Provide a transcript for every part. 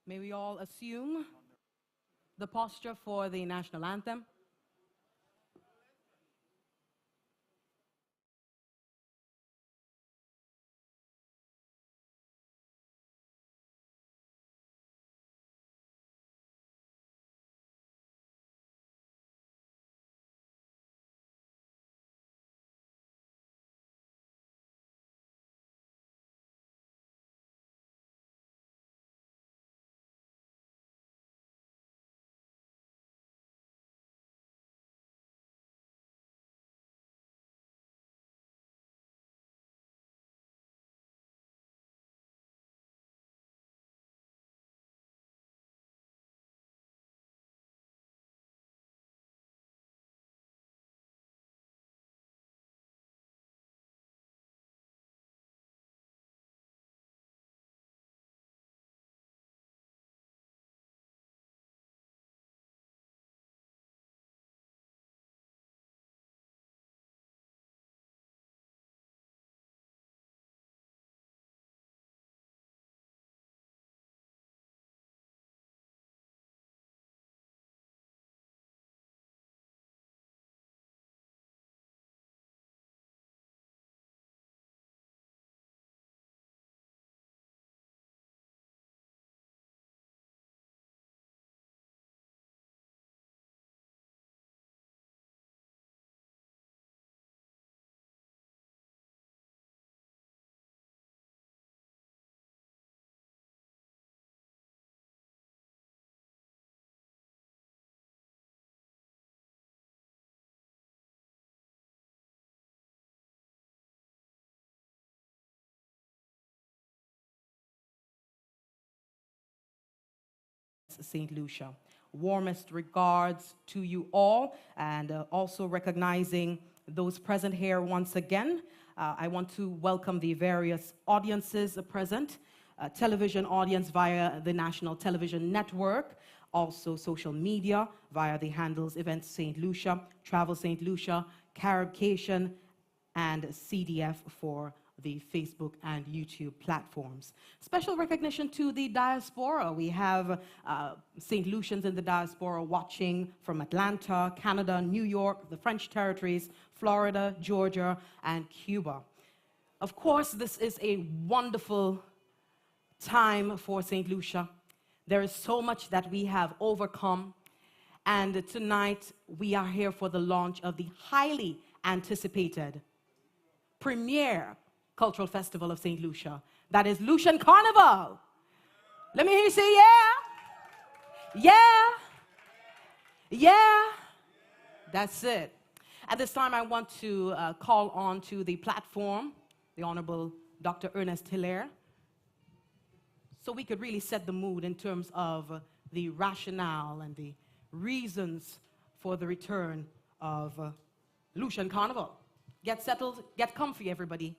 May we all assume the posture for the national anthem? St. Lucia. Warmest regards to you all, and also recognizing those present here once again. I want to welcome the various audiences present, television audience via the National Television Network, also social media via the handles Events St. Lucia, Travel St. Lucia, Caribcation, and CDF for the Facebook and YouTube platforms. Special recognition to the diaspora. We have St. Lucians in the diaspora watching from Atlanta, Canada, New York, the French territories, Florida, Georgia, and Cuba. Of course, this is a wonderful time for St. Lucia. There is so much that we have overcome, and tonight we are here for the launch of the highly anticipated premier cultural festival of St. Lucia. That is Lucian Carnival. Let me hear you say yeah. Yeah. Yeah. That's it. At this time, I want to call on to the platform the Honorable Dr. Ernest Hilaire, so we could really set the mood in terms of the rationale and the reasons for the return of Lucian Carnival. Get settled, get comfy, everybody.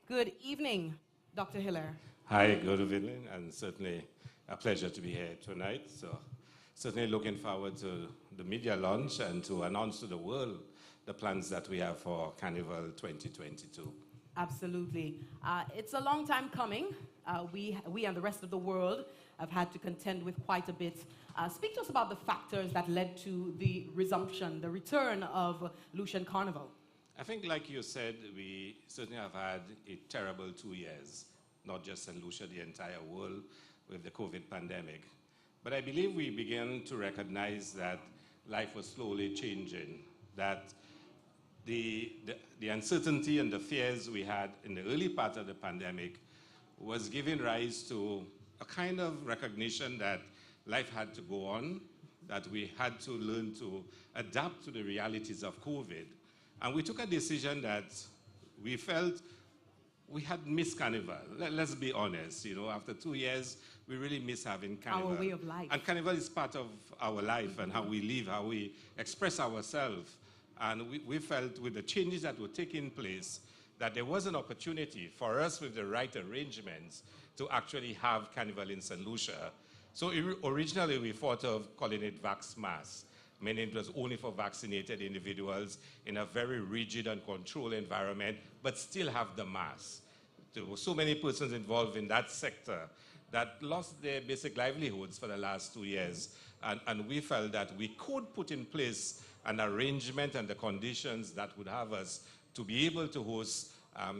Good evening, Dr. Hilaire. Hi, good evening, and certainly a pleasure to be here tonight. So certainly looking forward to the media launch and to announce to the world the plans that we have for Carnival 2022. Absolutely. It's a long time coming. We and the rest of the world have had to contend with quite a bit. Speak to us about the factors that led to the resumption, the return of Lucian Carnival. I think, like you said, we certainly have had a terrible 2 years, not just in Lucia, the entire world, with the COVID pandemic. But I believe we began to recognize that life was slowly changing, that the uncertainty and the fears we had in the early part of the pandemic was giving rise to a kind of recognition that life had to go on, that we had to learn to adapt to the realities of COVID. And we took a decision that we felt we had missed Carnival. Let's be honest, you know, after 2 years, we really miss having Carnival. Our way of life. And Carnival is part of our life and how we live, how we express ourselves. And we felt with the changes that were taking place, that there was an opportunity for us with the right arrangements to actually have Carnival in St. Lucia. So originally we thought of calling it Vax Mass, meaning it was only for vaccinated individuals in a very rigid and controlled environment, but still have the mass. There were so many persons involved in that sector that lost their basic livelihoods for the last 2 years. And we felt that we could put in place an arrangement and the conditions that would have us to be able to host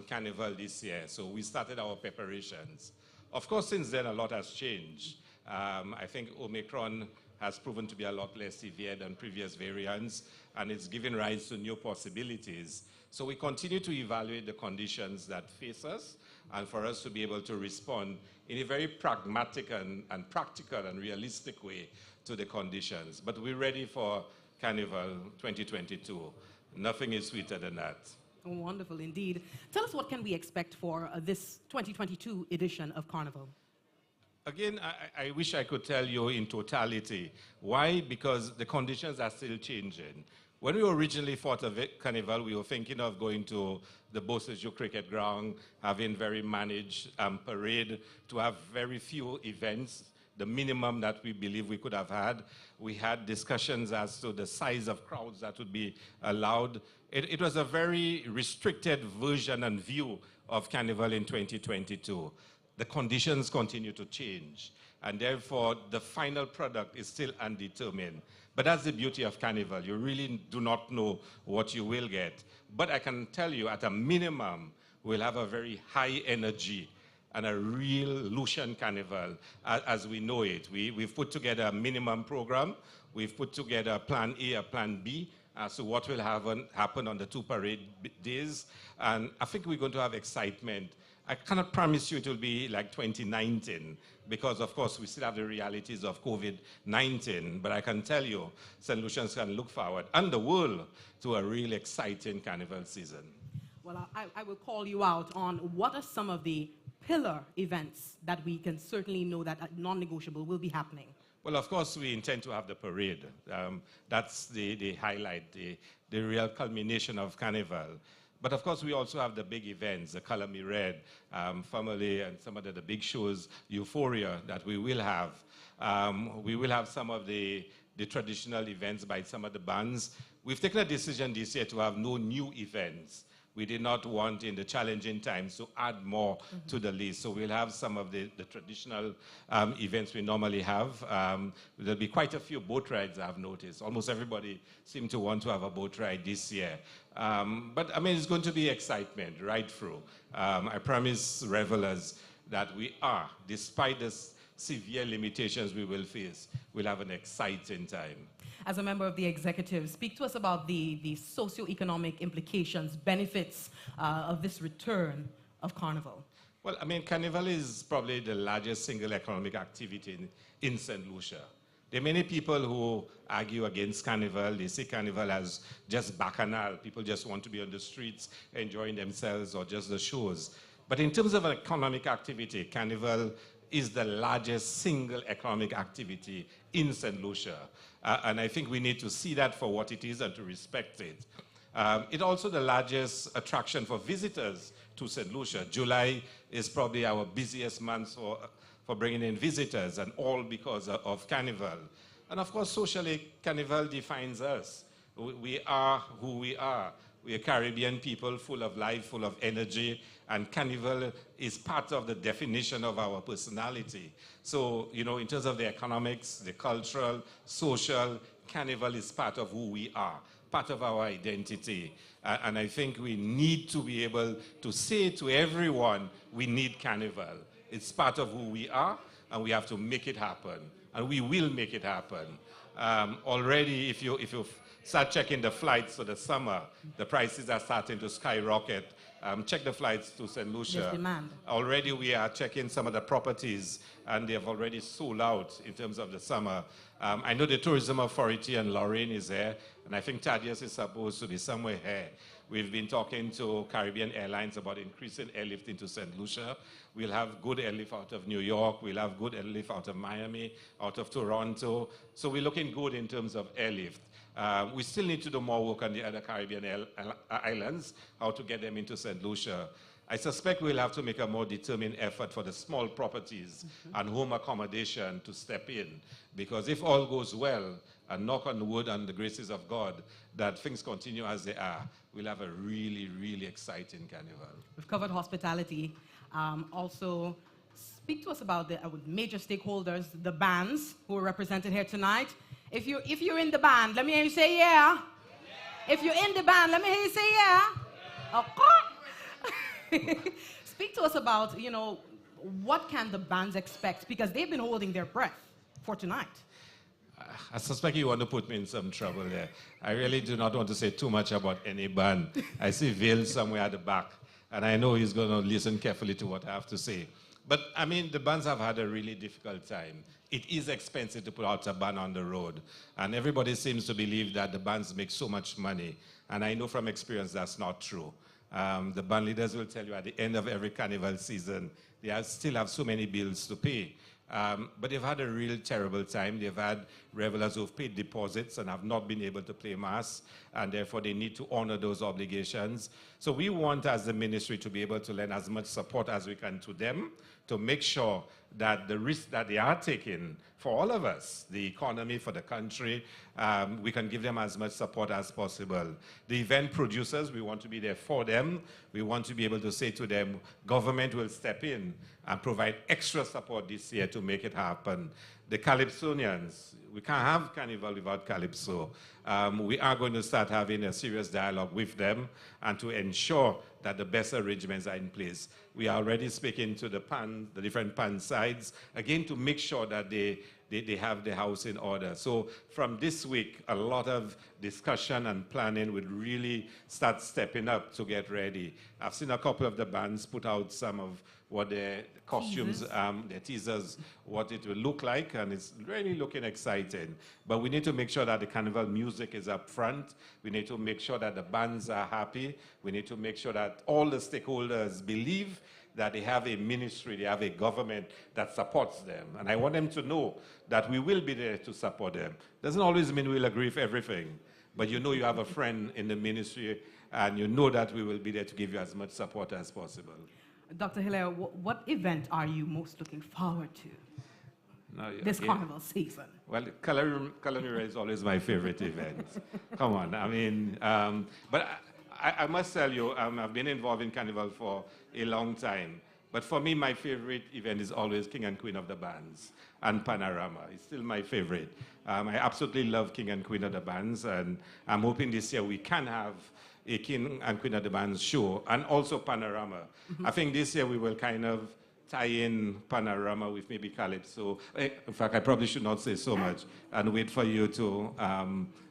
Carnival this year. So we started our preparations. Of course, since then, a lot has changed. I think Omicron has proven to be a lot less severe than previous variants, and it's given rise to new possibilities. So we continue to evaluate the conditions that face us, and for us to be able to respond in a very pragmatic and practical and realistic way to the conditions. But we're ready for Carnival 2022. Nothing is sweeter than that. Oh, wonderful indeed. Tell us, what can we expect for this 2022 edition of Carnival? Again, I wish I could tell you in totality. Why? Because the conditions are still changing. When we originally thought of Carnival, we were thinking of going to the Beausejour Cricket Ground, having very managed parade, to have very few events, the minimum that we believe we could have had. We had discussions as to the size of crowds that would be allowed. It was a very restricted version and view of Carnival in 2022. The conditions continue to change, and therefore the final product is still undetermined. But that's the beauty of Carnival. You really do not know what you will get. But I can tell you, at a minimum, we'll have a very high energy and a real Lucian Carnival as we know it. We've put together a minimum program. We've put together a plan A, a plan B, as to what will happen on the 2 parade days. And I think we're going to have excitement. I cannot promise you it will be like 2019, because of course we still have the realities of COVID-19, but I can tell you St. Lucians can look forward, and the world, to a really exciting Carnival season. Well, I will call you out on what are some of the pillar events that we can certainly know that are non-negotiable will be happening. Well, of course, we intend to have the parade. That's the highlight, the real culmination of Carnival. But of course, we also have the big events, the Color Me Red, Family, and some of the big shows, Euphoria, that we will have. We will have some of the traditional events by some of the bands. We've taken a decision this year to have no new events. We did not want, in the challenging times, to add more to the list. So we'll have some of the traditional events we normally have. There'll be quite a few boat rides, I've noticed. Almost everybody seemed to want to have a boat ride this year. But I mean, it's going to be excitement right through. I promise revelers that we are, despite the severe limitations we will face, we'll have an exciting time. As a member of the executive, speak to us about the socio-economic implications, benefits of this return of Carnival. Well, I mean, Carnival is probably the largest single economic activity in St. Lucia. There are many people who argue against Carnival. They see Carnival as just bacchanal. People just want to be on the streets enjoying themselves, or just the shows. But in terms of economic activity, Carnival is the largest single economic activity in St. Lucia. And I think we need to see that for what it is and to respect it. It's also the largest attraction for visitors to St. Lucia. July is probably our busiest month for bringing in visitors, and all because of Carnival. And of course, socially, Carnival defines us. We are who we are. We are Caribbean people, full of life, full of energy, and Carnival is part of the definition of our personality. So, you know, in terms of the economics, the cultural, social, Carnival is part of who we are, part of our identity. And I think we need to be able to say to everyone, we need Carnival. It's part of who we are, and we have to make it happen. And we will make it happen. Already, if you start checking the flights for the summer, the prices are starting to skyrocket. Check the flights to St. Lucia. There's demand. Already we are checking some of the properties, and they have already sold out in terms of the summer. I know the Tourism Authority and Lorraine is there, and I think Thaddeus is supposed to be somewhere here. We've been talking to Caribbean Airlines about increasing airlift into St. Lucia. We'll have good airlift out of New York. We'll have good airlift out of Miami, out of Toronto. So we're looking good in terms of airlift. We still need to do more work on the other Caribbean islands, how to get them into St. Lucia. I suspect we'll have to make a more determined effort for the small properties and home accommodation to step in. Because if all goes well, and knock on wood and the graces of God, that things continue as they are, we'll have a really, really exciting Carnival. We've covered hospitality. Also, Speak to us about the major stakeholders, the bands who are represented here tonight. If you're in the band, let me hear you say yeah. If you're in the band, let me hear you say yeah. Okay. Speak to us about, what can the bands expect? Because they've been holding their breath for tonight. I suspect you want to put me in some trouble there. I really do not want to say too much about any band. I see Vale somewhere at the back, and I know he's going to listen carefully to what I have to say. But, I mean, the bands have had a really difficult time. It is expensive to put out a band on the road, and everybody seems to believe that the bands make so much money, and I know from experience that's not true. The band leaders will tell you at the end of every carnival season, they still have so many bills to pay. But they've had a real terrible time. They've had revelers who've paid deposits and have not been able to play mass, and therefore they need to honor those obligations. So we want, as the ministry, to be able to lend as much support as we can to them to make sure that the risk that they are taking for all of us, the economy, for the country, we can give them as much support as possible. The event producers, we want to be there for them. We want to be able to say to them, government will step in and provide extra support this year to make it happen. The Calypsonians, we can't have Carnival without Calypso. We are going to start having a serious dialogue with them and to ensure that the best arrangements are in place. We are already speaking to the different pan sides, again, to make sure that they have the house in order. So from this week, a lot of discussion and planning would really start stepping up to get ready. I've seen a couple of the bands put out some of what their costumes, their teasers, what it will look like, and it's really looking exciting. But we need to make sure that the carnival music is up front. We need to make sure that the bands are happy. We need to make sure that all the stakeholders believe that they have a ministry, they have a government that supports them. And I want them to know that we will be there to support them. Doesn't always mean we'll agree with everything, but you know you have a friend in the ministry, and you know that we will be there to give you as much support as possible. Dr. Hilaire, what event are you most looking forward to this carnival season? Well, Culinary is always my favorite event. Come on, I mean, but I must tell you, I've been involved in Carnival for a long time. But for me, my favorite event is always King and Queen of the Bands and Panorama. It's still my favorite. I absolutely love King and Queen of the Bands, and I'm hoping this year we can have a King and Queen of the Bands show, and also Panorama. I think this year we will kind of tie in Panorama with maybe Calypso. In fact, I probably should not say so much and wait for you to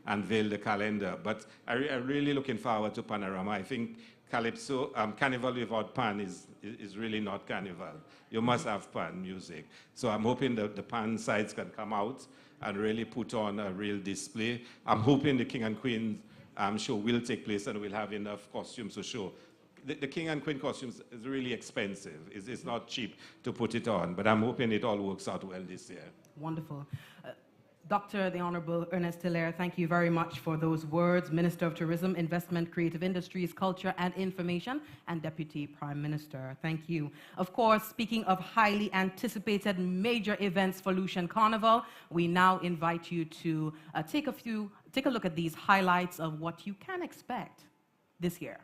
unveil the calendar. But I'm really looking forward to Panorama. I think Calypso, Carnival without Pan is really not Carnival. You must have Pan music. So I'm hoping that the Pan sides can come out and really put on a real display. I'm hoping the King and Queen show will take place and we'll have enough costumes to show. The King and Queen costumes is really expensive. It's not cheap to put it on, but I'm hoping it all works out well this year. Wonderful. Dr. the Honorable Ernest Hilaire, thank you very much for those words. Minister of Tourism, Investment, Creative Industries, Culture and Information, and Deputy Prime Minister. Thank you. Of course, speaking of highly anticipated major events for Lucian Carnival, we now invite you to take a look at these highlights of what you can expect this year.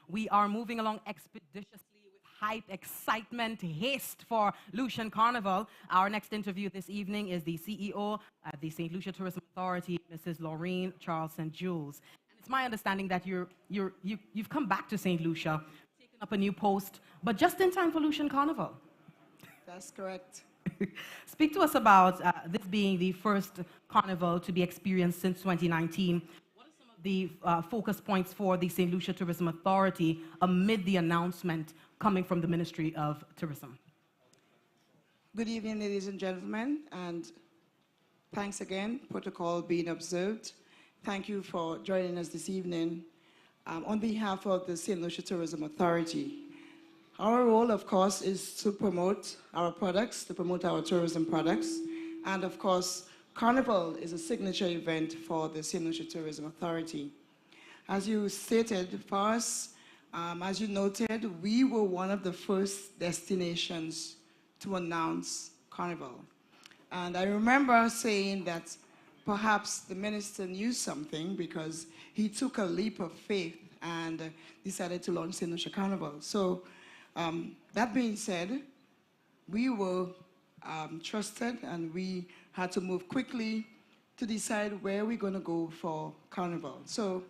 We are moving along expeditiously with hype, excitement, haste for Lucian Carnival. Our next interview this evening is the CEO at the St. Lucia Tourism Authority, Mrs. Laureen Charles St. Jules. And it's my understanding that you've come back to St. Lucia, taken up a new post, but just in time for Lucian Carnival. That's correct. Speak to us about this being the first carnival to be experienced since 2019. What are some of the focus points for the St. Lucia Tourism Authority amid the announcement coming from the Ministry of Tourism? Good evening, ladies and gentlemen, and thanks again, protocol being observed. Thank you for joining us this evening. On behalf of the St. Lucia Tourism Authority, our role, of course, is to promote our products, to promote our tourism products. And of course, Carnival is a signature event for the St. Lucia Tourism Authority. As you stated, for us, as you noted, we were one of the first destinations to announce Carnival. And I remember saying that perhaps the minister knew something because he took a leap of faith and decided to launch St. Lucia Carnival. So that being said, we were trusted and we had to move quickly to decide where we're going to go for Carnival. So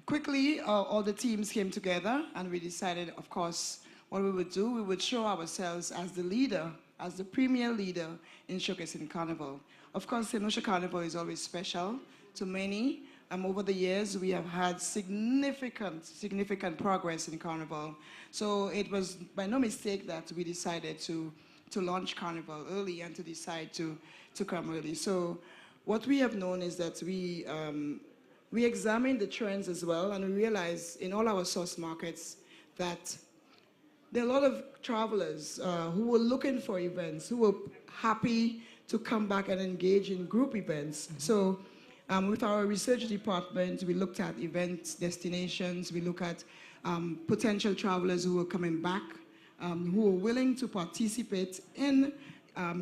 quickly, all the teams came together and we decided, of course, what we would do. We would show ourselves as the leader, as the premier leader in showcasing Carnival. Of course, St. Lucia Carnival is always special to many. Over the years, we have had significant progress in Carnival. So it was by no mistake that we decided to launch Carnival early and to decide to come early. So what we have known is that we examined the trends as well, and we realized in all our source markets that there are a lot of travelers who were looking for events, who were happy to come back and engage in group events. Mm-hmm. So with our research department, we looked at event destinations, we look at potential travelers who are coming back, who are willing to participate in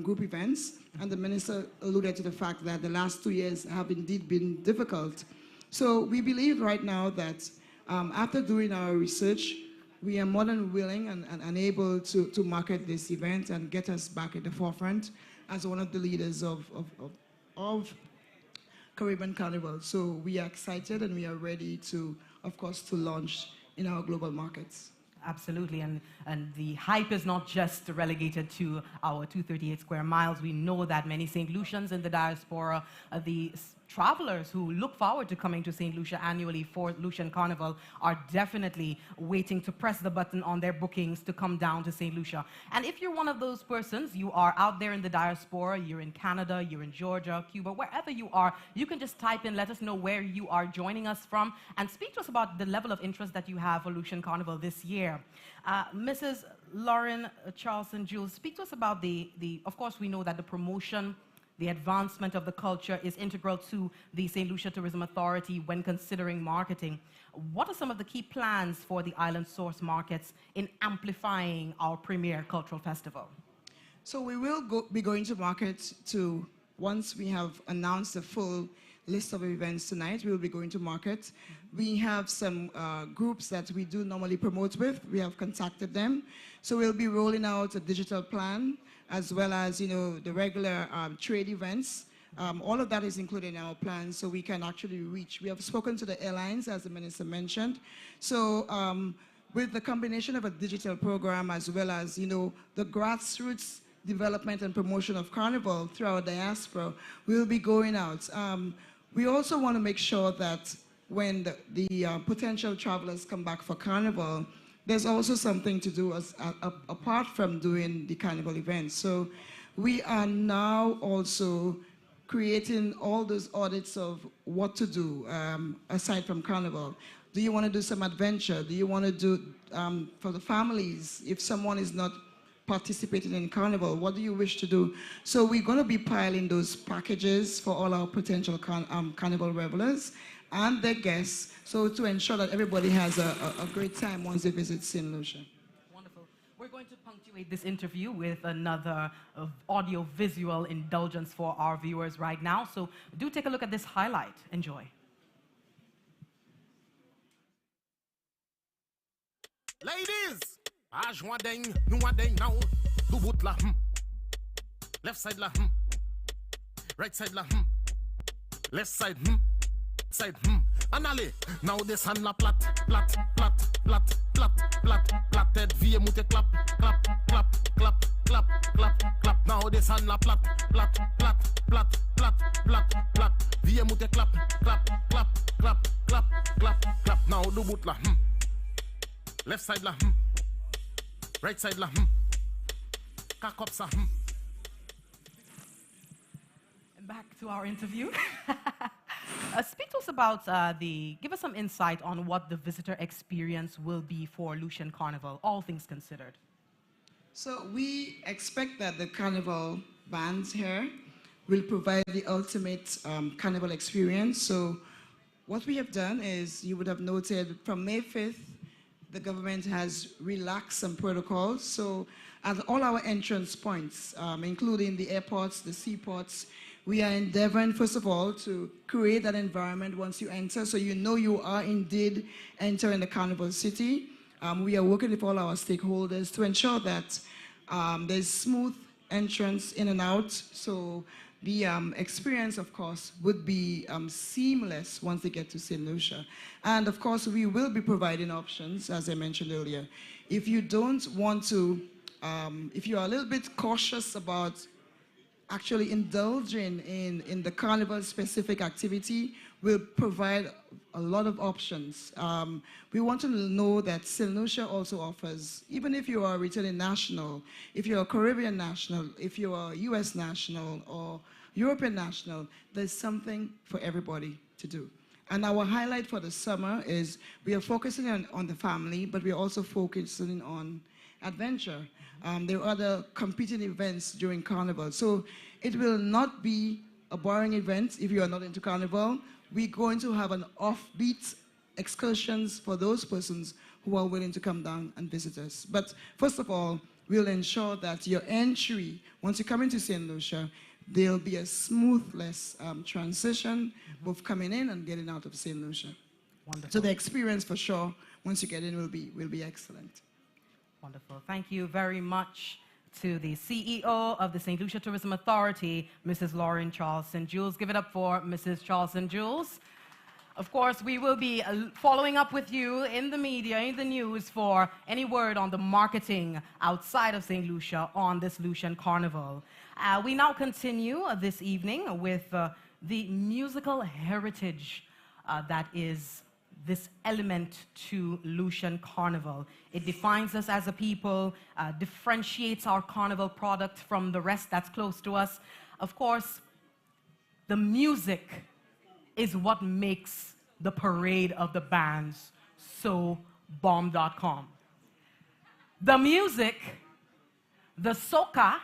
group events. And the minister alluded to the fact that the last 2 years have indeed been difficult. So we believe right now that after doing our research, we are more than willing and able to market this event and get us back at the forefront as one of the leaders of Caribbean Carnival. So we are excited and we are ready to, of course, to launch in our global markets. Absolutely, and the hype is not just relegated to our 238 square miles. We know that many St. Lucians in the diaspora, the travelers who look forward to coming to St. Lucia annually for Lucian Carnival are definitely waiting to press the button on their bookings to come down to St. Lucia. And if you're one of those persons, you are out there in the diaspora, you're in Canada, you're in Georgia, Cuba, wherever you are, you can just type in, let us know where you are joining us from, and speak to us about the level of interest that you have for Lucian Carnival this year. Mrs. Lauren Charles St. Jules, speak to us about of course, we know that the promotion, the advancement of the culture is integral to the St. Lucia Tourism Authority when considering marketing. What are some of the key plans for the island source markets in amplifying our premier cultural festival? So we will be going to market to, once we have announced the full list of events tonight, we will be going to market. Mm-hmm. We have some groups that we do normally promote with. We have contacted them. So we'll be rolling out a digital plan, as well as, the regular trade events. All of that is included in our plan, so we can actually reach. We have spoken to the airlines, as the minister mentioned. So with the combination of a digital program, as well as, the grassroots development and promotion of Carnival through our diaspora, we'll be going out. We also want to make sure that when the potential travelers come back for Carnival, there's also something to do apart from doing the Carnival events. So we are now also creating all those audits of what to do aside from Carnival. Do you want to do some adventure? Do you want to do, for the families, if someone is not participating in Carnival, what do you wish to do? So we're going to be piling those packages for all our potential Carnival revelers and their guests, so to ensure that everybody has a great time once they visit St. Lucia. Wonderful. We're going to punctuate this interview with another audio-visual indulgence for our viewers right now, so do take a look at this highlight. Enjoy. Ladies, ajwa deng, nou a deng now. Do bout la, left side la, right side la, left side, side, Anale, now this hand la plat, plat, plat, plat, plat, plat, platted, vie moute clap, clap, clap, clap, clap, clap, clap. Now this hand la plat, plat, plat, plat, plat, plat, plat, vie moute clap, clap, clap, clap, clap, clap, clap. Now do bout la, left side la, right side la, cock up sa, Back to our interview. Speak to us about give us some insight on what the visitor experience will be for Lucian Carnival, all things considered. So we expect that the carnival bands here will provide the ultimate carnival experience. So what we have done is, you would have noted from May 5th, the government has relaxed some protocols. So at all our entrance points, including the airports, the seaports, we are endeavoring, first of all, to create that environment once you enter, so you know you are indeed entering the carnival city. We are working with all our stakeholders to ensure that there's smooth entrance in and out. So the experience, of course, would be seamless once they get to St. Lucia. And of course, we will be providing options, as I mentioned earlier. If you don't want to, if you are a little bit cautious about actually indulging in the carnival-specific activity, will provide a lot of options. We want to know that St. Lucia also offers, even if you are a returning national, if you're a Caribbean national, if you're a US national or European national, there's something for everybody to do. And our highlight for the summer is we are focusing on the family, but we're also focusing on adventure. There are other competing events during Carnival. So it will not be a boring event if you are not into Carnival. We're going to have an offbeat excursions for those persons who are willing to come down and visit us. But first of all, we'll ensure that your entry, once you come into St. Lucia, there'll be a smoothless transition, both coming in and getting out of St. Lucia. Wonderful. So the experience for sure, once you get in, will be excellent. Wonderful. Thank you very much to the CEO of the St. Lucia Tourism Authority, Mrs. Lauren Charleston Jules. Give it up for Mrs. Charleston Jules. Of course, we will be following up with you in the media, in the news, for any word on the marketing outside of St. Lucia on this Lucian Carnival. We now continue this evening with the musical heritage that is this element to Lucian Carnival. It defines us as a people, differentiates our carnival product from the rest that's close to us. Of course, the music is what makes the parade of the bands so bomb.com. The music, the soca,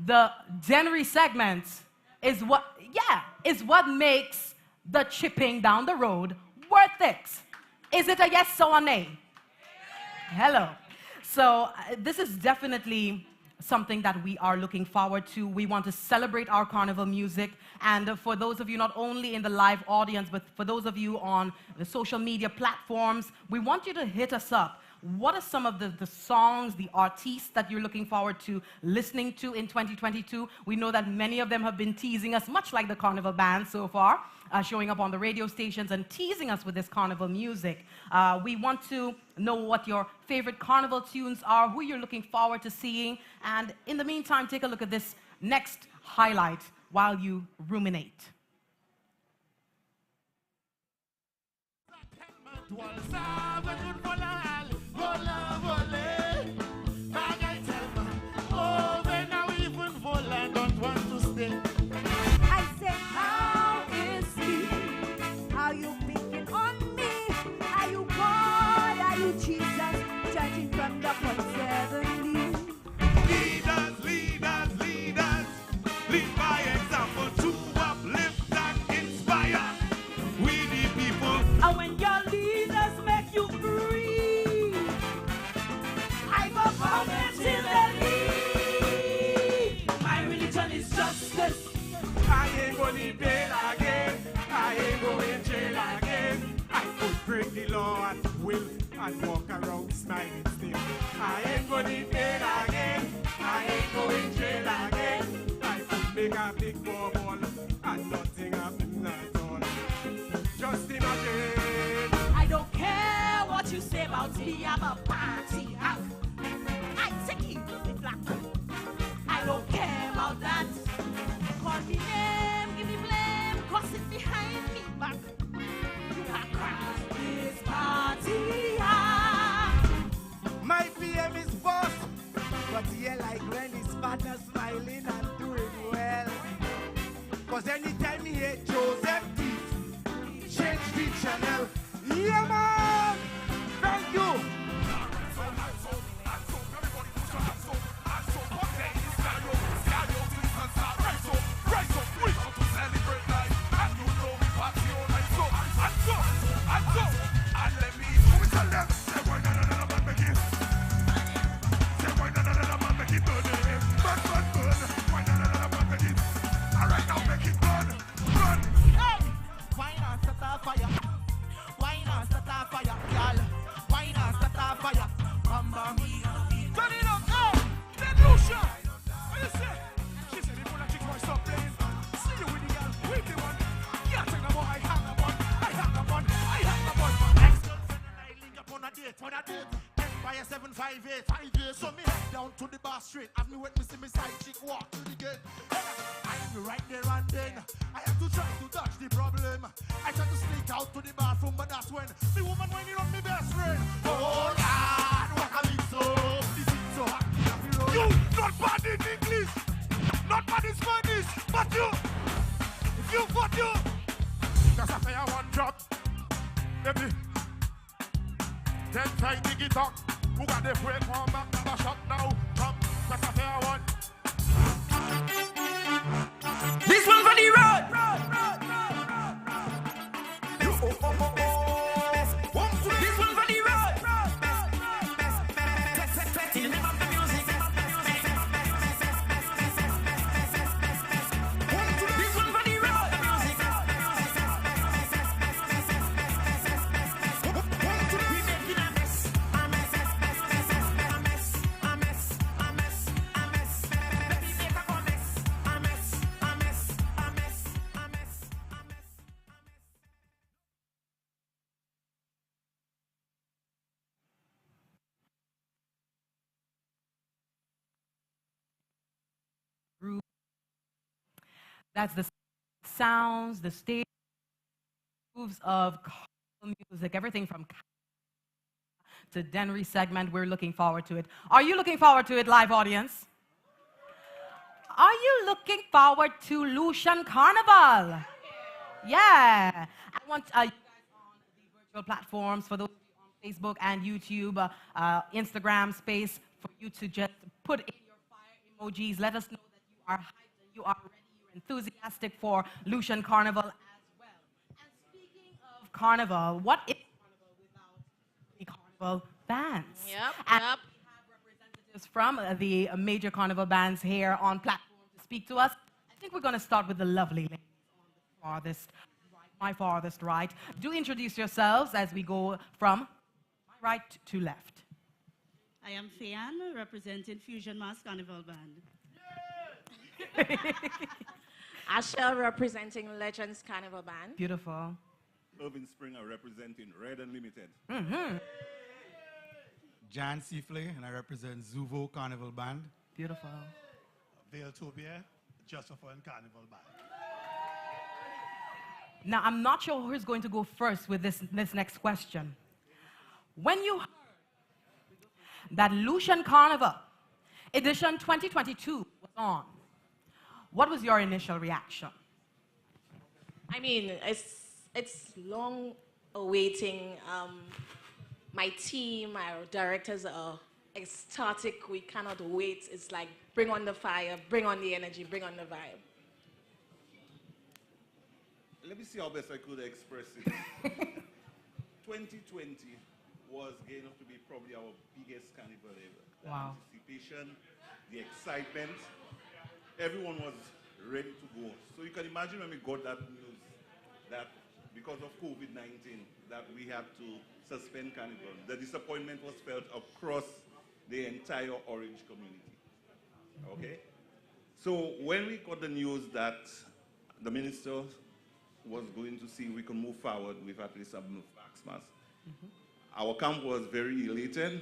the genre segments is what makes the chipping down the road worth it. Is it a yes or a nay? Hello. So this is definitely something that we are looking forward to. We want to celebrate our carnival music. And for those of you not only in the live audience, but for those of you on the social media platforms, we want you to hit us up. What are some of the songs, the artists that you're looking forward to listening to in 2022? We know that many of them have been teasing us, much like the carnival band so far, showing up on the radio stations and teasing us with this carnival music. We want to know what your favorite carnival tunes are, who you're looking forward to seeing, and in the meantime, take a look at this next highlight while you ruminate. I said, how is he? Are you picking on me? Are you God? Are you Jesus? Judging from the point 70. Leaders, leaders, leaders, lead by example to uplift and inspire. We the people. And when your leaders make you free, I go forward till the lead. My religion is justice. I ain't gonna bail again. I ain't going jail again. I could break the law at will. and walk around smiling still. I ain't gonna need bail again. I ain't going jail again. I could make a big bubble and nothing happen at all. Just imagine. I don't care what you say about me, I'm a party hack. I take you the black. I don't care about that. Call me name, give me blame, cause it behind me back. You can crack this party hack. My PM is boss, but yeah, like when his partner smiling and doing well. Cause anytime he hear Joseph Teeth, change the channel. Yeah, man! Thank you! Turn it up now! Then Lucia! What you say? She said, "If you want to my stop playing, see you with the girl, with the one. Yeah, take the boy, I have the one, I have the one, I have the one." Ex-girlfriend and I link up on a date. Empire 758, 5 years. So me head down to the bar straight. Have me wait, me see me side chick walk to the gate. I am right there and then I have to try to dodge the problem. I try to sneak out to the bathroom, but that's when the woman winding up me best friend. Oh Lord, what a mix up. This is so happy. You not bad in English, not bad in Spanish, but you. Just after I one drop, baby. 10 times dig it up. Who got the break one back? Never shot now. Come, just a fair one. This one for the road. This one for the road. That's the sounds, the stage moves of carnival music, everything from to Denry segment. We're looking forward to it. Are you looking forward to it, live audience? Are you looking forward to Lucian Carnival? Yeah. I want you guys on the virtual platforms, for those of you on Facebook and YouTube, Instagram space, for you to just put in your fire emojis. Let us know that you are hyped and you are ready. Enthusiastic for Lucian Carnival as well. And speaking of Carnival, what is Carnival without the Carnival bands? Yep. We have representatives from the major Carnival bands here on platform to speak to us. I think we're going to start with the lovely ladies on the farthest right, my farthest right. Do introduce yourselves as we go from my right to left. I am Fian, representing Fusion Mass Carnival Band. Asha representing Legends Carnival Band. Beautiful. Irvin Springer representing Red Unlimited. Jan Seafley, and I represent Zuvo Carnival Band. Beautiful. Vale Tobier, Josephine Carnival Band. Now, I'm not sure who's going to go first with this next question. When you heard that Lucian Carnival edition 2022 was on, what was your initial reaction? I mean, it's long awaiting. My team, our directors are ecstatic. We cannot wait. It's like, bring on the fire, bring on the energy, bring on the vibe. Let me see how best I could express it. 2020 was going to be probably our biggest carnival ever. The Wow. anticipation, the excitement, everyone was ready to go. So you can imagine when we got that news that because of COVID-19 that we had to suspend Carnival. The disappointment was felt across the entire Orange community. Okay? So when we got the news that the minister was going to see if we could move forward with at least some fax masks, our camp was very elated.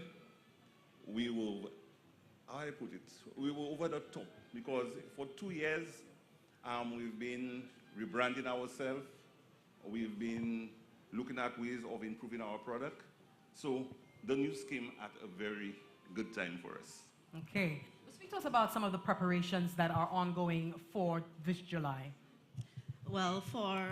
We were, how I put it, we were over the top because for 2 years we've been rebranding ourselves. We've been looking at ways of improving our product. So the news came at a very good time for us. Okay. Speak to us about some of the preparations that are ongoing for this July. Well, for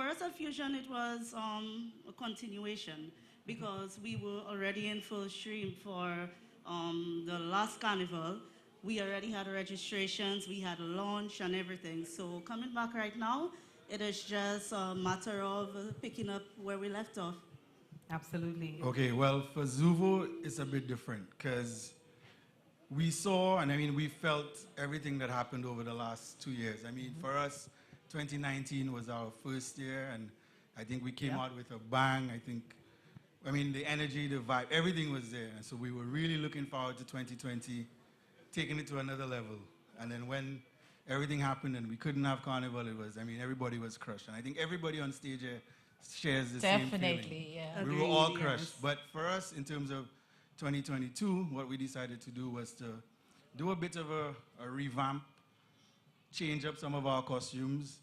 us at Fusion, it was a continuation because we were already in full stream for the last carnival. We already had registrations, we had a launch and everything. So coming back right now, it is just a matter of picking up where we left off. Absolutely. Okay, well, for Zuvo, it's a bit different because we saw, and I mean, we felt everything that happened over the last 2 years. I mean, for us, 2019 was our first year, and I think we came out with a bang. I mean, the energy, the vibe, everything was there. And so we were really looking forward to 2020, taking it to another level. And then when everything happened and we couldn't have Carnival, it was, I mean, everybody was crushed. And I think everybody on stage here shares the same feeling. Definitely, yeah. We were all crushed. But for us, in terms of 2022, what we decided to do was to do a bit of a revamp, change up some of our costumes,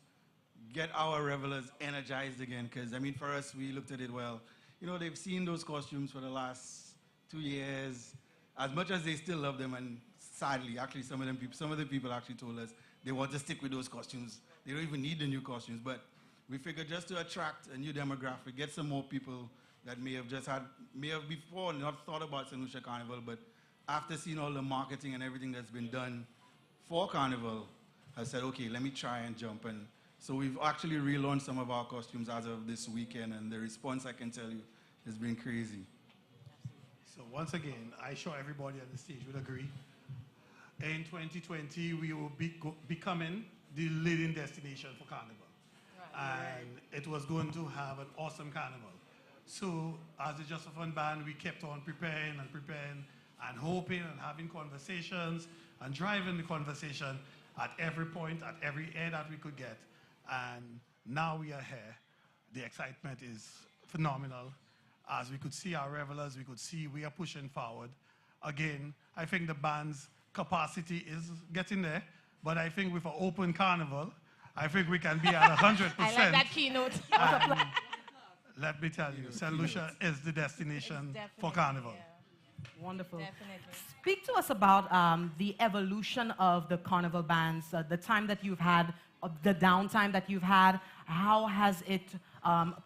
get our revelers energized again. Because, I mean, for us, we looked at it, well, you know, they've seen those costumes for the last 2 years. As much as they still love them, and sadly, actually, some of the people actually told us they want to stick with those costumes. They don't even need the new costumes. But we figured just to attract a new demographic, get some more people that may have before not thought about St. Lucia Carnival, but after seeing all the marketing and everything that's been done for Carnival, I said, okay, let me try and jump in. So we've actually relaunched some of our costumes as of this weekend, and the response, I can tell you, has been crazy. So once again, I'm sure everybody on the stage would agree. In 2020, we will be becoming the leading destination for Carnival. And it was going to have an awesome Carnival. So as the Just for Fun band, we kept on preparing and hoping and having conversations and driving the conversation at every point, at every air that we could get. And now we are here. The excitement is phenomenal. As we could see our revelers, we could see we are pushing forward. Again, I think the band's capacity is getting there, but I think with an open carnival, I think we can be at 100%. I like that keynote. Let me tell you, St. Lucia is the destination for Carnival. Yeah. Wonderful. Definitely. Speak to us about the evolution of the Carnival bands, the time that you've had, the downtime that you've had. How has it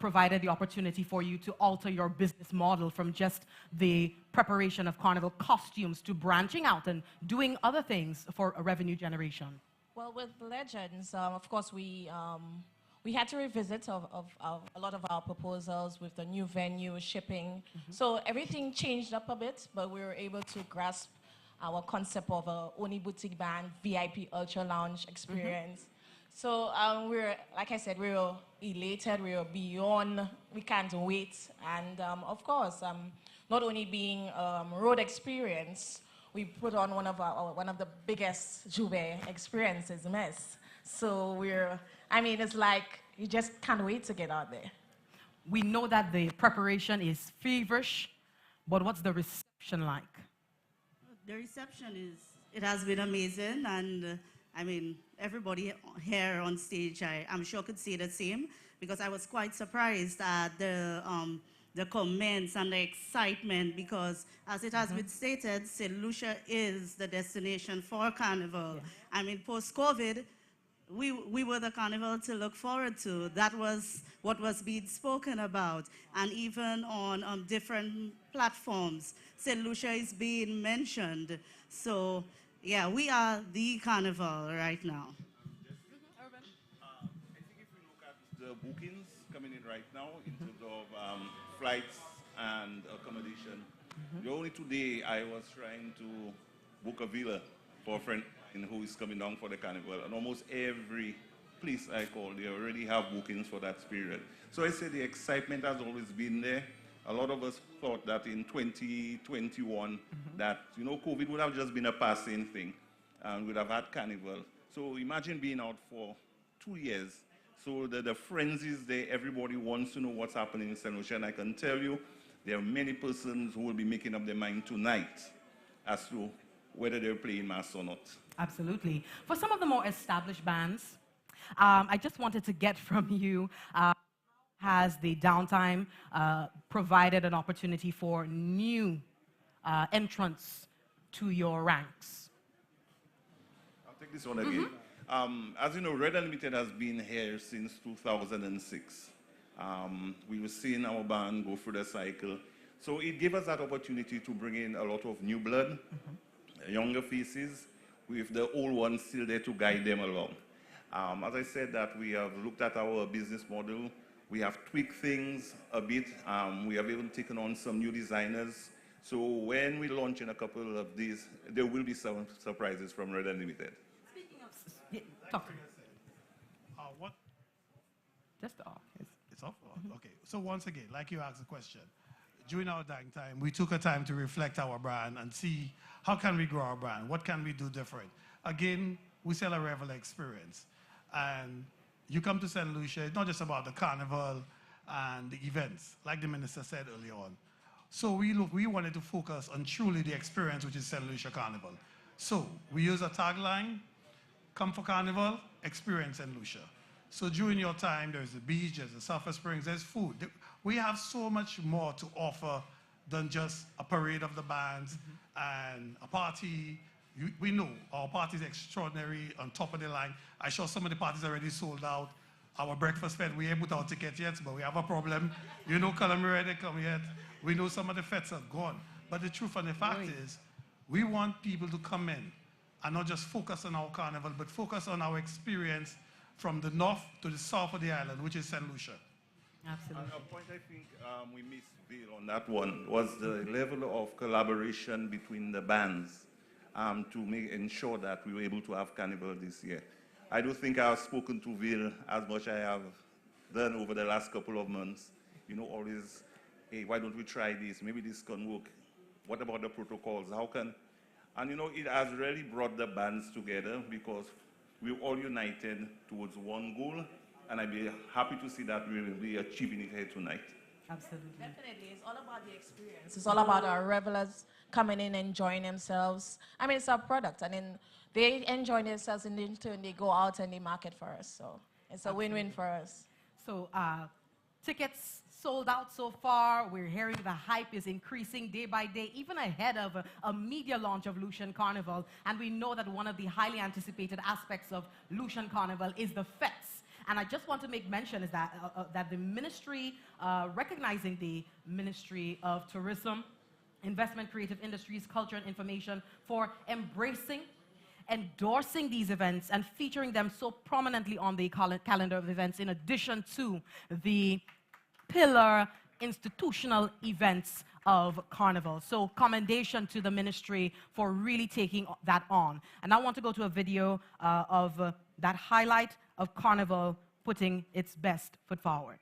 provided the opportunity for you to alter your business model from just the preparation of Carnival costumes to branching out and doing other things for a revenue generation? Well, with Legends, of course, we had to revisit a lot of our proposals with the new venue, shipping. So everything changed up a bit, but we were able to grasp our concept of a Oni Boutique Band, VIP Ultra Lounge experience. So we're, like I said, we were elated, we were beyond, we can't wait. And of course, not only being road experience, we put on one of the biggest Juve experiences, Mess. So it's like, you just can't wait to get out there. We know that the preparation is feverish, but what's the reception like? The reception it has been amazing, and everybody here on stage, I'm sure could say the same, because I was quite surprised at the comments and the excitement, because as it has been stated, St. Lucia is the destination for Carnival. Yeah. Post-COVID, we were the Carnival to look forward to. That was what was being spoken about. And even on different platforms, St. Lucia is being mentioned. So, yeah, we are the Carnival right now. I think if we look at the bookings coming in right now in terms of flights and accommodation, the only today I was trying to book a villa for a friend who is coming down for the Carnival, and almost every place I call, they already have bookings for that period. So I say the excitement has always been there. A lot of us thought that in 2021 that, you know, COVID would have just been a passing thing and we'd have had carnival. So imagine being out for 2 years. So the frenzy is there. Everybody wants to know what's happening in St. Lucia. And I can tell you, there are many persons who will be making up their mind tonight as to whether they're playing mass or not. Absolutely. For some of the more established bands, I just wanted to get from you, has the downtime provided an opportunity for new entrants to your ranks? I'll take this one again. As you know, Red Unlimited has been here since 2006. We were seeing our band go through the cycle. So it gave us that opportunity to bring in a lot of new blood, younger faces, with the old ones still there to guide them along. As I said, that we have looked at our business model. We have tweaked things a bit. We have even taken on some new designers. So when we launch in a couple of days, there will be some surprises from Red Unlimited. Speaking of... talk to me. What? Just off. It's off? Okay. So once again, like you asked the question, during our downtime, we took a time to reflect our brand and see how can we grow our brand? What can we do different? Again, we sell a Revel experience. And you come to St. Lucia, it's not just about the carnival and the events, like the minister said earlier on. So we wanted to focus on truly the experience, which is St. Lucia Carnival. So we use a tagline, come for Carnival, experience St. Lucia. So during your time, there's the beach, there's the Sulphur Springs, there's food. We have so much more to offer than just a parade of the bands and a party. We know our party is extraordinary, on top of the line. I saw some of the parties already sold out. Our breakfast fete, we ain't put our tickets yet, but we have a problem. You know, Calamari, they come yet. We know some of the fetes are gone. But the truth and the fact is, we want people to come in and not just focus on our carnival, but focus on our experience from the north to the south of the island, which is St. Lucia. Absolutely. And a point I think we missed Bill on that one was the level of collaboration between the bands to ensure that we were able to have carnival this year. I do think I've spoken to Bill as much as I have done over the last couple of months. You know, always, hey, why don't we try this? Maybe this can work. What about the protocols? How can... And you know, it has really brought the bands together because we're all united towards one goal, and I'd be happy to see that we will be achieving it here tonight. Absolutely. Definitely. It's all about the experience. It's all about our revelers coming in, enjoying themselves. I mean, it's our product. I mean, they enjoy themselves, and in turn, they go out and they market for us. So it's a win-win for us. So tickets sold out so far. We're hearing the hype is increasing day by day, even ahead of a media launch of Lucian Carnival. And we know that one of the highly anticipated aspects of Lucian Carnival is the fetes. And I just want to make mention is that, that the ministry, recognizing the Ministry of Tourism, Investment, Creative Industries, Culture and Information for embracing, endorsing these events and featuring them so prominently on the calendar of events in addition to the pillar institutional events of Carnival. So commendation to the ministry for really taking that on. And I want to go to a video of that highlight of Carnival putting its best foot forward.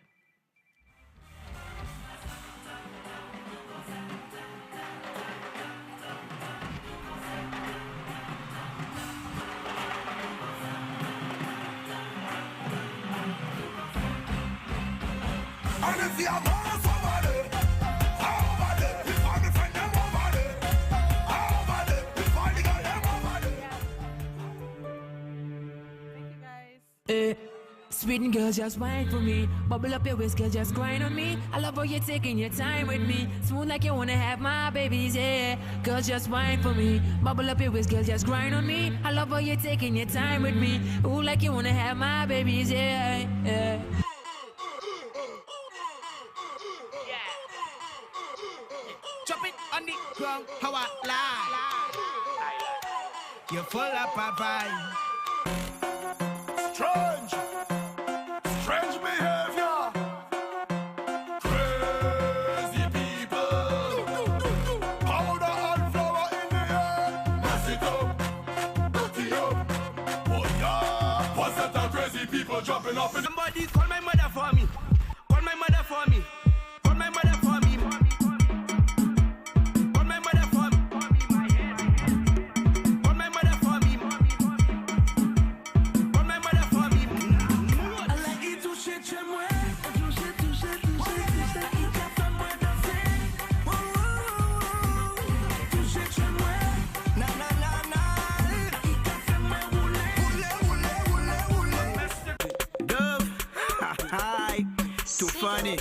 And if you have more somebody, over there, if I defend them over there, if I got them over there. Thank you, guys. Sweet girl, just wine for me. Bubble up your waist, girl, just grind on me. I love how you're taking your time with me. Smooth like you wanna have my babies, yeah. Girl, just wine for me. Bubble up your waist, girl, just grind on me. I love how you're taking your time with me. Ooh, like you wanna have my babies, yeah, yeah. Drop it on the ground, how I lie. You're full of vibe. Strange behavior. Crazy people. Powder and flour in the air. Mess it up, dirty up. Oh yeah, what's that crazy people? carnival jumping up in. Somebody call my mother for me. Call my mother for me. Call my mother for me. Call my mother for me. Call my mother for me. Call my mother for me. Elle a y touché chez moi. Touché. Il t'a fait moi danser. Touché chez moi. Na. Il t'a fait moi rouler. Dove. Hi. Too funny.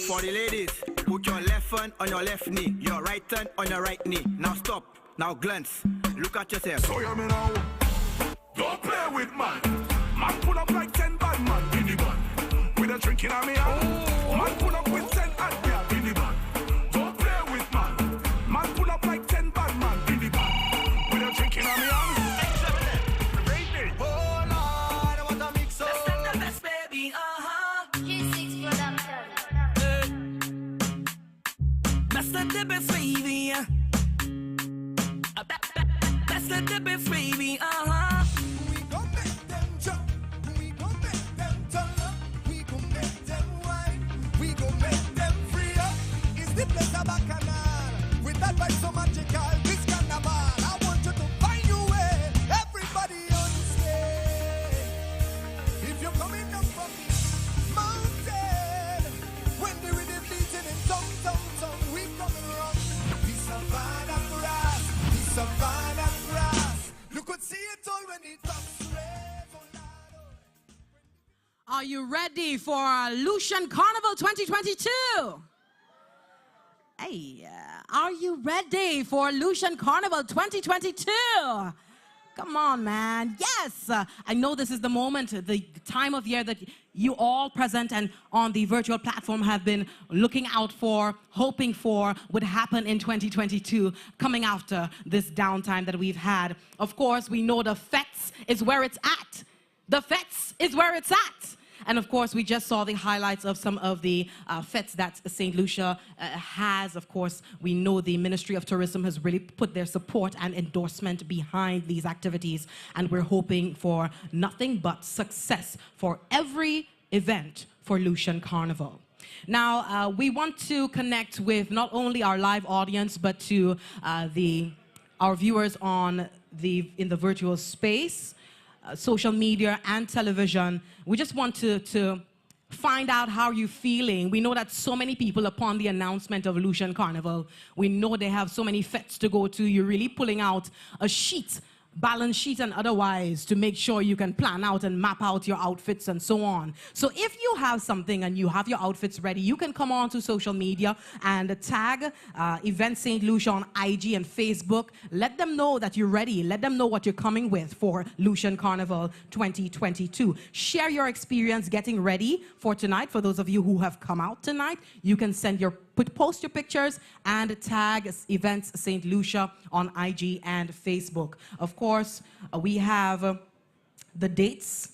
For the ladies, put your left hand on your left knee, your right hand on your right knee. Now stop. Now glance. Look at yourself. So you me now. Don't play with man. Man pull up like 10 bad man in the band. With a drink in my hand. Man pull up with 10 hot girl in the band. Don't play with man. Man pull up like 10 bad man in the band. With a drink in my hand. Oh Lord, I want to mix up. That's the best, baby. G6 production. That's the best, baby. That's the best, baby. We gon' make them jump. We gon' make them turn up. We gon' make them wine. We gon' make them free up. It's the place of Bacchanal. With that vibe so magical, this carnival. I want you to find your way. Everybody on the stage. If you're coming up from the mountain, when the rhythm beating in tongue, we coming around. The savannah grass, the savannah grass. You could see it all when it comes to rain. Are you ready for Lucian Carnival 2022? Hey, are you ready for Lucian Carnival 2022? Come on, man. Yes. I know this is the moment, the time of year that you all present and on the virtual platform have been looking out for, hoping for would happen in 2022, coming after this downtime that we've had. Of course, we know the fets is where it's at. The fets is where it's at. And of course, we just saw the highlights of some of the fets that St. Lucia has. Of course, we know the Ministry of Tourism has really put their support and endorsement behind these activities. And we're hoping for nothing but success for every event for Lucian Carnival. Now, we want to connect with not only our live audience, but to our viewers in the virtual space. Social media and television. We just want to find out how you're feeling. We know that so many people upon the announcement of Lucian Carnival, we know they have so many fets to go to. You're really pulling out a sheet, balance sheet and otherwise, to make sure you can plan out and map out your outfits and so on. So if you have something and you have your outfits ready, you can come on to social media and tag Event St. Lucia on IG and Facebook. Let them know that you're ready. Let them know what you're coming with for Lucian Carnival 2022. Share your experience getting ready for tonight. For those of you who have come out tonight, you can post your pictures and tag Events St. Lucia on IG and Facebook. Of course, we have the dates.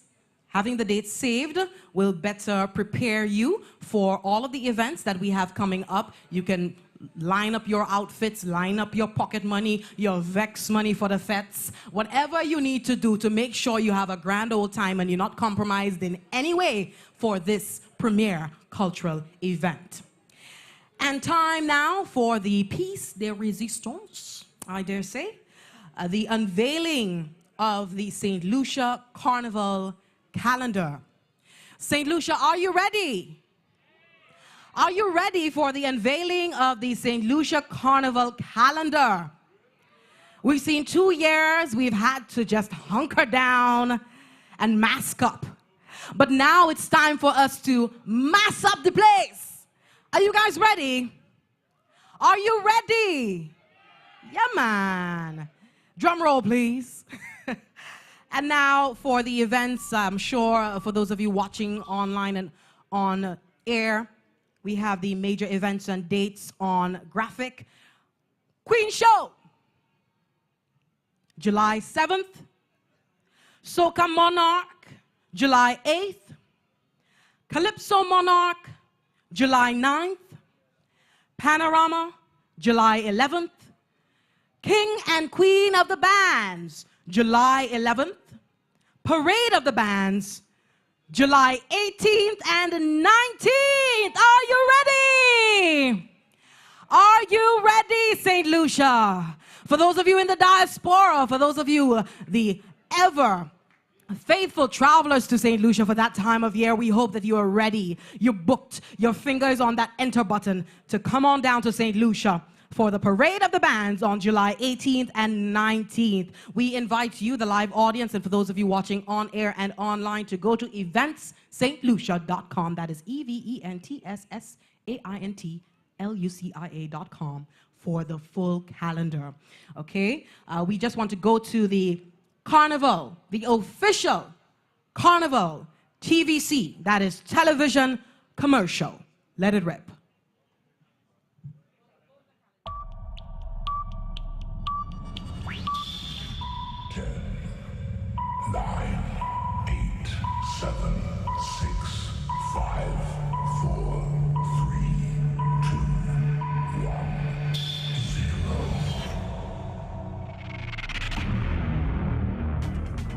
Having the dates saved will better prepare you for all of the events that we have coming up. You can line up your outfits, line up your pocket money, your Vex money for the fets, whatever you need to do to make sure you have a grand old time and you're not compromised in any way for this premier cultural event. And time now for the piece de resistance, I dare say, the unveiling of the St. Lucia Carnival calendar. St. Lucia, are you ready? Are you ready for the unveiling of the St. Lucia Carnival calendar? We've seen 2 years, we've had to just hunker down and mask up. But now it's time for us to mass up the place. Are you guys ready? Are you ready? Yeah, man. Drum roll, please. And now for the events, I'm sure for those of you watching online and on air, we have the major events and dates on graphic. Queen Show, July 7th. Soca Monarch, July 8th. Calypso Monarch, July 9th, Panorama, July 11th, King and Queen of the Bands, July 11th, Parade of the Bands, July 18th and 19th. Are you ready? Are you ready, St. Lucia? For those of you in the diaspora, for those of you, the ever faithful travelers to St. Lucia for that time of year, we hope that you are ready. You're booked. Your finger is on that enter button to come on down to St. Lucia for the Parade of the Bands on July 18th and 19th. We invite you, the live audience, and for those of you watching on air and online, to go to eventsstlucia.com. That is EVENTSSAINTLUCIA.com for the full calendar. Okay? We just want to go to the Carnival, the official Carnival TVC, that is television commercial. Let it rip.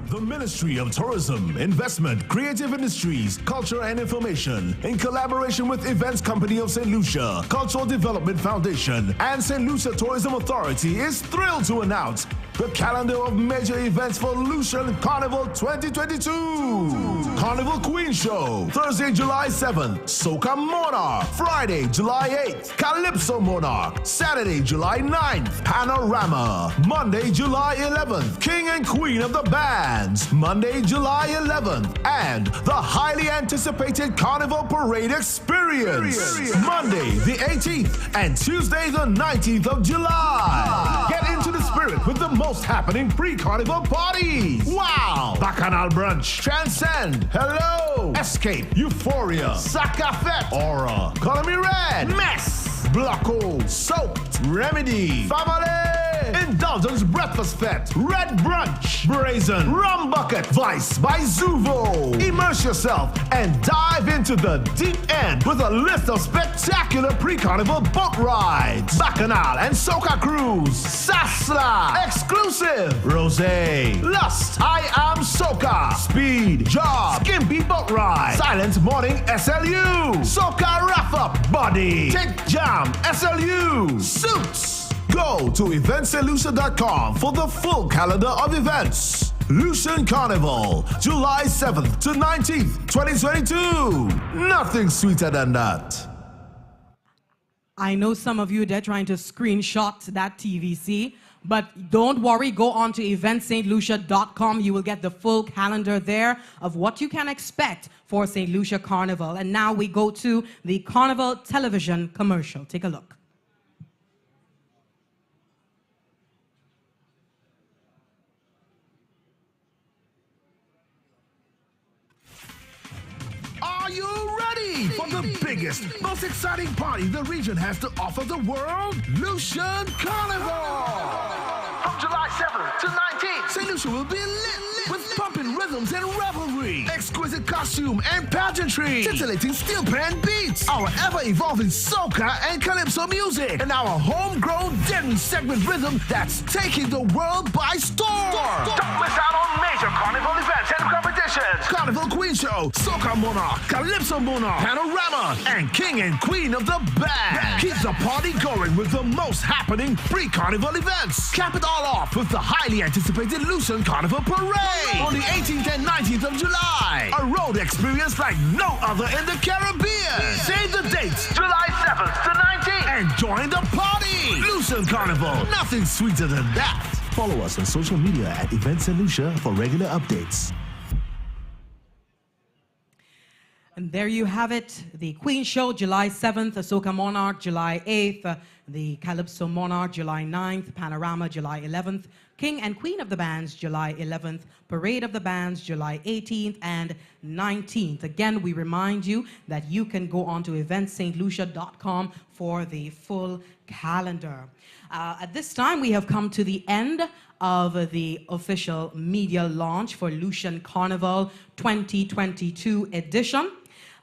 The Ministry of Tourism, Investment, Creative Industries, Culture and Information, in collaboration with Events Company of St. Lucia, Cultural Development Foundation, and St. Lucia Tourism Authority, is thrilled to announce the calendar of major events for Lucian Carnival 2022. Carnival Queen Show, Thursday, July 7th, Soca Monarch, Friday, July 8th, Calypso Monarch, Saturday, July 9th, Panorama, Monday, July 11th, King and Queen of the Bands, Monday, July 11th, and the highly anticipated Carnival Parade Experience, Monday, the 18th, and Tuesday, the 19th of July. Get into the spirit with the most happening pre-carnival parties. Wow! Bacchanal Brunch, Transcend, Hello, Escape, Euphoria, Sacafet, Aura, Color Me Red, Mess, Blocko, Soaked, Remedy, Family, Indulgence Breakfast Fete, Red Brunch, Brazen, Rum Bucket, Vice by Zuvo. Immerse yourself and dive into the deep end with a list of spectacular pre-carnival boat rides, Bacchanal and Soca Cruise, Sasla, Exclusive, Rosé, Lust, I Am Soca, Speed, Job, Skimpy Boat Ride, Silent Morning SLU, Soca Wrap Up, Body, Take Jam, SLU, Suits. Go to eventsstlucia.com for the full calendar of events. Lucian Carnival, July 7th to 19th, 2022. Nothing sweeter than that. I know some of you, they're trying to screenshot that TVC, but don't worry, go on to eventsstlucia.com. You will get the full calendar there of what you can expect for St. Lucia Carnival. And now we go to the Carnival television commercial. Take a look. Are you ready for the biggest, most exciting party the region has to offer the world? Lucian Carnival! From July 7th to 19th, St. Lucia will be lit with pumping rhythms and revelry, exquisite costume and pageantry, titillating steel pan beats, our ever-evolving soca and calypso music, and our homegrown deadly segment rhythm that's taking the world by storm. Don't miss out on major carnival events and competitions. Carnival Queen Show, Soca Monarch, Calypso Monarch, Panorama, and King and Queen of the Band. Keep the party going with the most happening pre-carnival events. Cap it all off with the highly anticipated Lucian Carnival Parade on the 18th and 19th of July. A road experience like no other in the Caribbean. Save the dates, July 7th to 19th, and join the party. Lucian Carnival, nothing sweeter than that. Follow us on social media at Events St. Lucia for regular updates. And there you have it, the Queen Show, July 7th, the Soca Monarch, July 8th, the Calypso Monarch, July 9th, Panorama, July 11th, King and Queen of the Bands, July 11th, Parade of the Bands, July 18th and 19th. Again, we remind you that you can go on to eventsstlucia.com for the full calendar. At this time, we have come to the end of the official media launch for Lucian Carnival 2022 edition.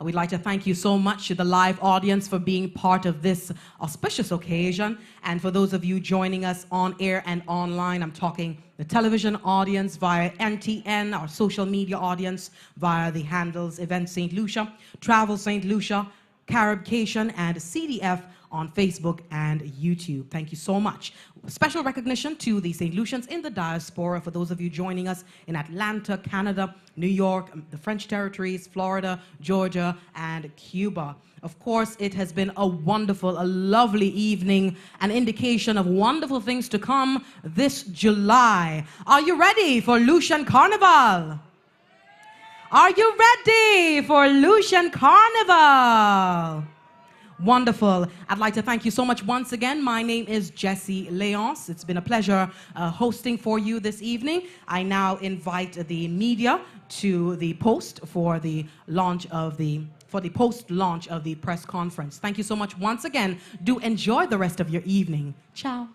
We'd like to thank you so much to the live audience for being part of this auspicious occasion. And for those of you joining us on air and online, I'm talking the television audience via NTN, our social media audience via the handles Event St. Lucia, Travel St. Lucia, Caribcation, and CDF on Facebook and YouTube. Thank you so much. Special recognition to the St. Lucians in the diaspora, for those of you joining us in Atlanta, Canada, New York, the French territories, Florida, Georgia, and Cuba. Of course, it has been a wonderful, a lovely evening, an indication of wonderful things to come this July. Are you ready for Lucian Carnival? Are you ready for Lucian Carnival? Wonderful. I'd like to thank you so much once again. My name is Jessie Leonce. It's been a pleasure hosting for you this evening. I now invite the media to the post for the launch of the post-launch of the press conference. Thank you so much once again. Do enjoy the rest of your evening. Ciao.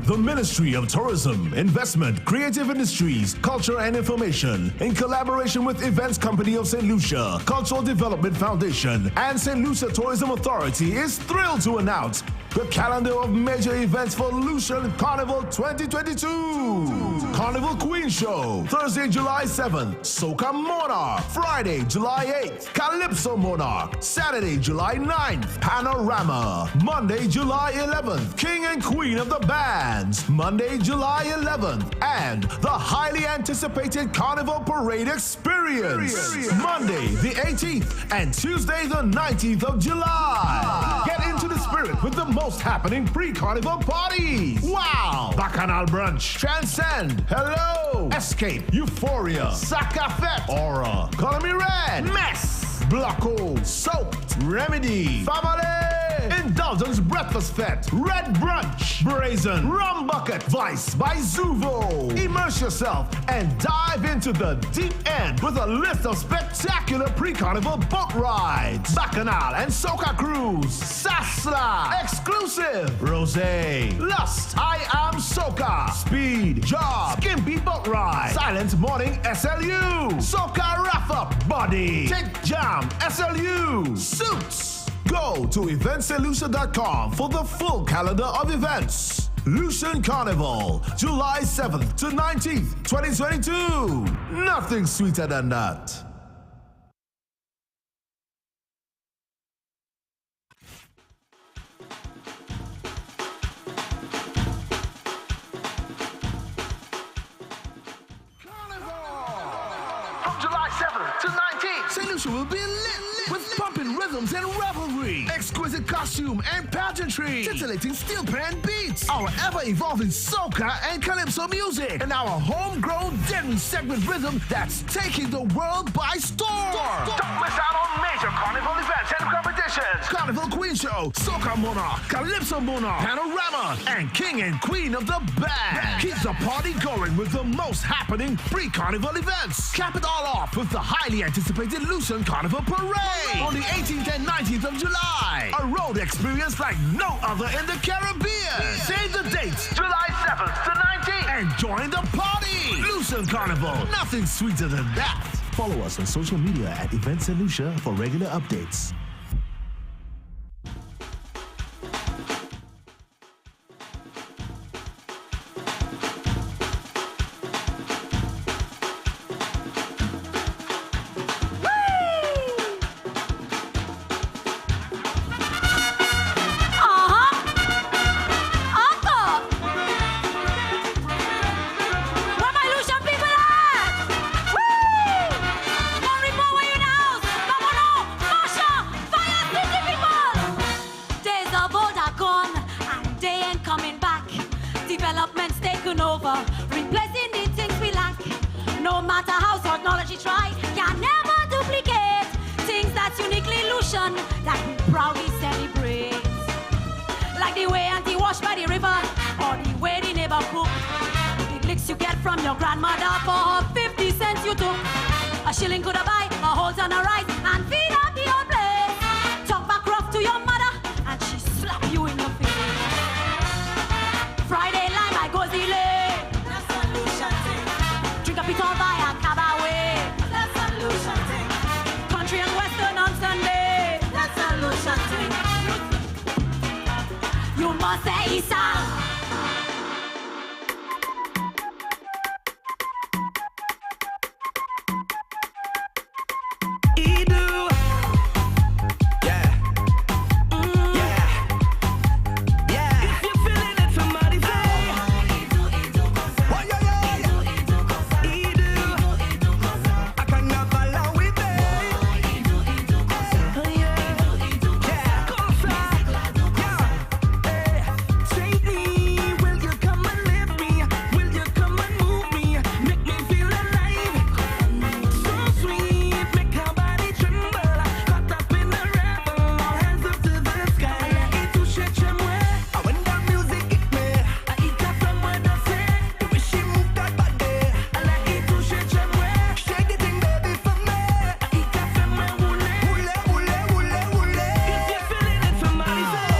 The Ministry of Tourism, Investment, Creative Industries, Culture and Information, in collaboration with Events Company of St. Lucia, Cultural Development Foundation, and St. Lucia Tourism Authority, is thrilled to announce the calendar of major events for Lucian Carnival 2022. Carnival Queen Show, Thursday, July 7th. Soca Monarch, Friday, July 8th. Calypso Monarch, Saturday, July 9th. Panorama, Monday, July 11th. King and Queen of the Bands, Monday, July 11th. And the highly anticipated Carnival Parade Experience, Monday, the 18th, and Tuesday, the 19th of July. Get into the spirit with the most happening pre-carnival parties. Wow! Bacchanal Brunch, Transcend, Hello, Escape, Euphoria, Sakafet, Aura, Color Me Red, Mess, Blocko, Soaked, Remedy, Family, Indulgence Breakfast Fete, Red Brunch, Brazen, Rum Bucket, Vice by Zuvo. Immerse yourself and dive into the deep end with a list of spectacular pre-carnival boat rides, Bacchanal and Soca Cruise, Sasla, Exclusive, Rosé, Lust, I Am Soca, Speed, Job, Skimpy Boat Ride, Silent Morning SLU, Soca Wrap Up, Body, Take Jam, SLU, Suits. Go to eventsalucia.com for the full calendar of events. Lucian Carnival, July 7th to 19th, 2022. Nothing sweeter than that. From July 7th to 19th, St. Lucia will be lit with pumping rhythms and revelry, exquisite costume and pageantry, titillating steel pan beats, our ever-evolving soca and calypso music, and our homegrown deadly segment rhythm that's taking the world by storm. Don't miss out on major carnival events and competitions. Carnival Queen Show, Soca Monarch, Calypso Monarch, Panorama, and King and Queen of the Band. Keep the party going with the most happening pre-carnival events. Cap it all off with the highly anticipated Lucian Carnival Parade on the 18th and 19th of July. A road experience like no other in the Caribbean. Save the dates, July 7th to 19th, and join the party. Lucian Carnival, nothing sweeter than that. Follow us on social media at Events St. Lucia for regular updates. your grandmother for her 50 cents you took. A shilling could have buy a whole ton of rice.